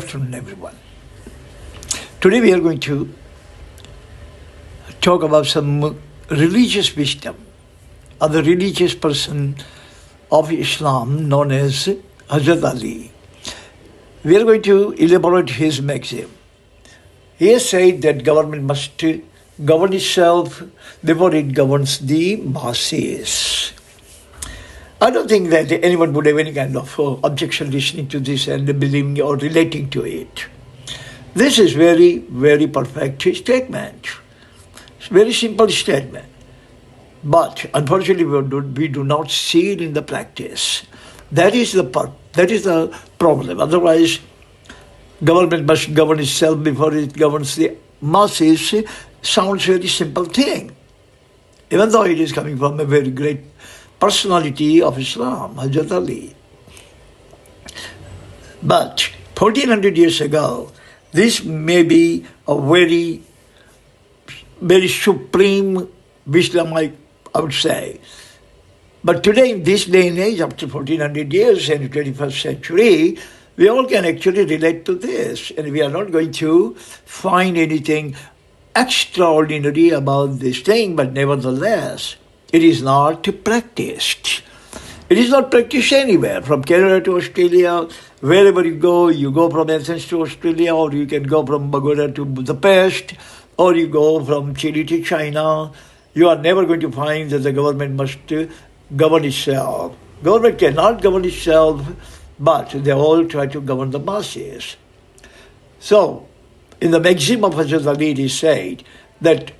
Good afternoon, everyone. Today we are going to talk about some religious wisdom of the religious person of Islam known as Hazrat Ali. We are going to elaborate his maxim. He has said that government must govern itself before it governs the masses. I don't think that anyone would have any kind of objection listening to this and believing or relating to it. This is very, very perfect statement. It's a very simple statement. But unfortunately, we do not see it in the practice. That is the problem. Otherwise, government must govern itself before it governs the masses. Sounds very simple thing. Even though it is coming from a very great personality of Islam, Hazrat Ali. But 1400 years ago, this may be a very, very supreme wisdom, I would say. But today, in this day and age, after 1400 years in the 21st century, we all can actually relate to this. And we are not going to find anything extraordinary about this thing, but nevertheless, it is not practiced. It is not practiced anywhere, from Canada to Australia, wherever you go from Athens to Australia, or you can go from Bogota to Budapest, or you go from Chile to China. You are never going to find that the government must govern itself. Government cannot govern itself, but they all try to govern the masses. So, in the Maxim of Hazrat Ali, it is said that,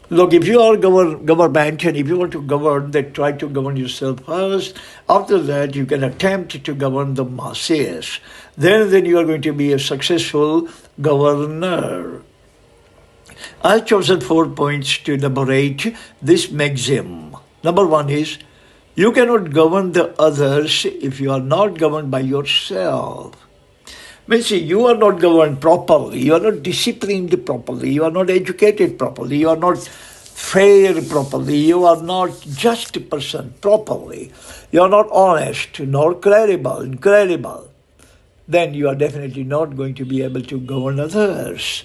look, if you are government and if you want to govern, then try to govern yourself first. After that, you can attempt to govern the masses. Then you are going to be a successful governor. I have chosen 4 points to elaborate this maxim. Number 1 is, you cannot govern the others if you are not governed by yourself. Means you are not governed properly, you are not disciplined properly, you are not educated properly, you are not fair properly, you are not just person properly, you are not honest, nor credible, then you are definitely not going to be able to govern others.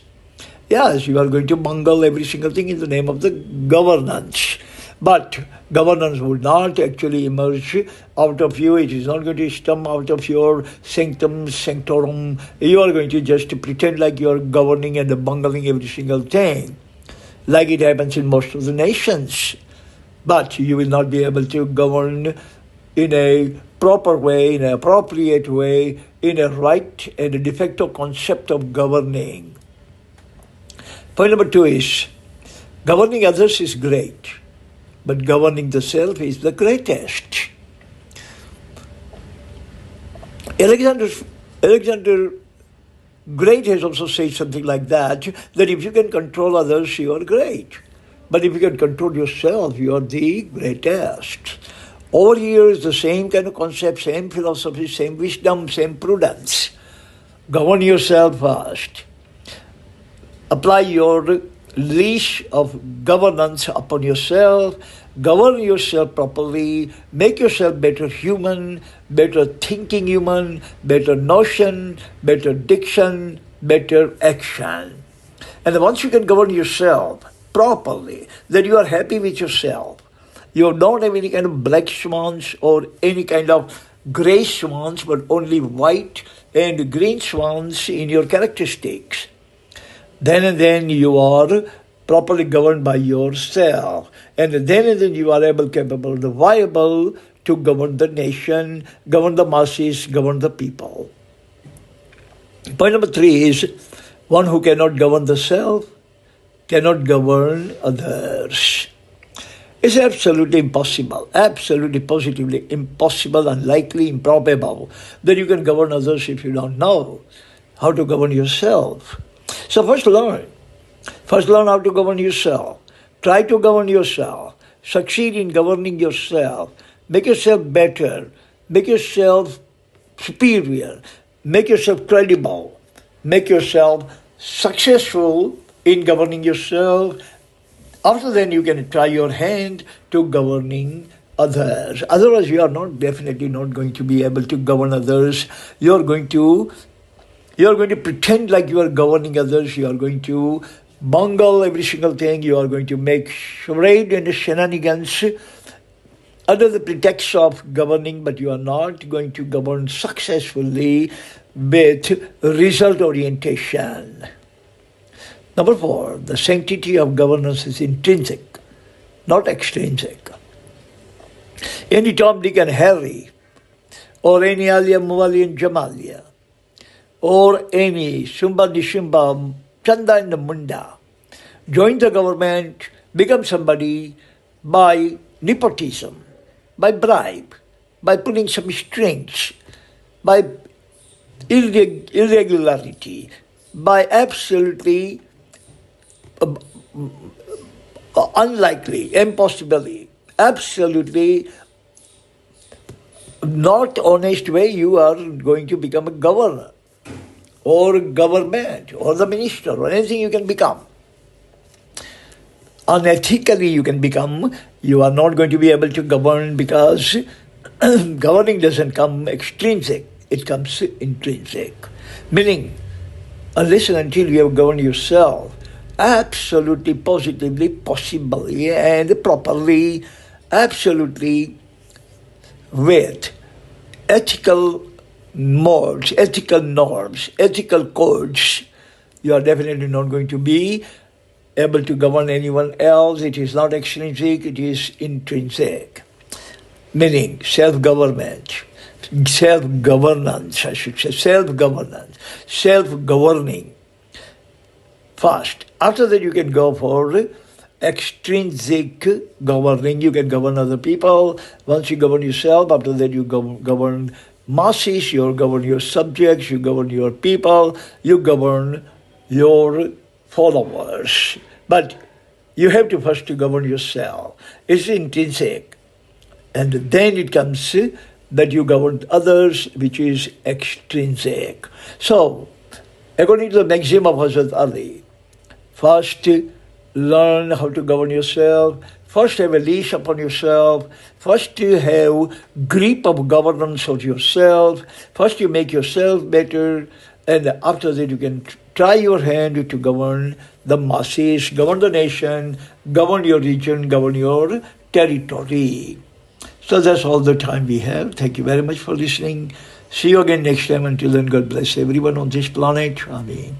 Yes, you are going to bungle every single thing in the name of the governance. But governance would not actually emerge out of you. It is not going to stem out of your sanctum sanctorum. You are going to just pretend like you are governing and bungling every single thing, like it happens in most of the nations. But you will not be able to govern in a proper way, in an appropriate way, in a right and a de facto concept of governing. Point number 2 is, governing others is great, but governing the self is the greatest. Alexander Great has also said something like that if you can control others, you are great. But if you can control yourself, you are the greatest. Over here is the same kind of concept, same philosophy, same wisdom, same prudence. Govern yourself first. Apply your leash of governance upon yourself, govern yourself properly, make yourself better human, better thinking human, better notion, better diction, better action. And once you can govern yourself properly, then you are happy with yourself. You don't have any kind of black swans or any kind of grey swans, but only white and green swans in your characteristics. Then you are properly governed by yourself. And then you are capable, viable to govern the nation, govern the masses, govern the people. Point number 3 is, one who cannot govern the self cannot govern others. It's absolutely impossible, absolutely positively impossible, unlikely, improbable that you can govern others if you don't know how to govern yourself. So first learn how to govern yourself. Try to govern yourself. Succeed in governing yourself. Make yourself better. Make yourself superior. Make yourself credible. Make yourself successful in governing yourself. After then, you can try your hand to governing others. Otherwise, you are definitely not going to be able to govern others. You are going to You are going to pretend like you are governing others. You are going to bungle every single thing. You are going to make charade and shenanigans under the pretext of governing, but you are not going to govern successfully with result orientation. Number 4, the sanctity of governance is intrinsic, not extrinsic. Any Tom, Dick and Harry, or any Alia, Mawali and Jamalia, or any Shumba, Nishimba, Chanda and the Munda, join the government, become somebody by nepotism, by bribe, by pulling some strings, by irregularity, by absolutely unlikely, impossibly, absolutely not honest way you are going to become a governor or government or the minister or anything you can become. Unethically you can become, you are not going to be able to govern because governing doesn't come extrinsic, it comes intrinsic. Meaning, unless and until you have governed yourself absolutely, positively, possibly and properly, absolutely with ethical modes, ethical norms, ethical codes, you are definitely not going to be able to govern anyone else. It is not extrinsic, it is intrinsic. Meaning self-government, self-governance, I should say, self-governance, self-governing. First. After that you can go for extrinsic governing. You can govern other people. Once you govern yourself, after that you govern masses, you govern your subjects, you govern your people, you govern your followers. But you have to first to govern yourself. It's intrinsic. And then it comes that you govern others, which is extrinsic. So, according to the Maxim of Hazrat Ali, first learn how to govern yourself, first have a leash upon yourself, first you have grip of governance of yourself, first you make yourself better, and after that you can try your hand to govern the masses, govern the nation, govern your region, govern your territory. So that's all the time we have. Thank you very much for listening. See you again next time. Until then, God bless everyone on this planet. Amen.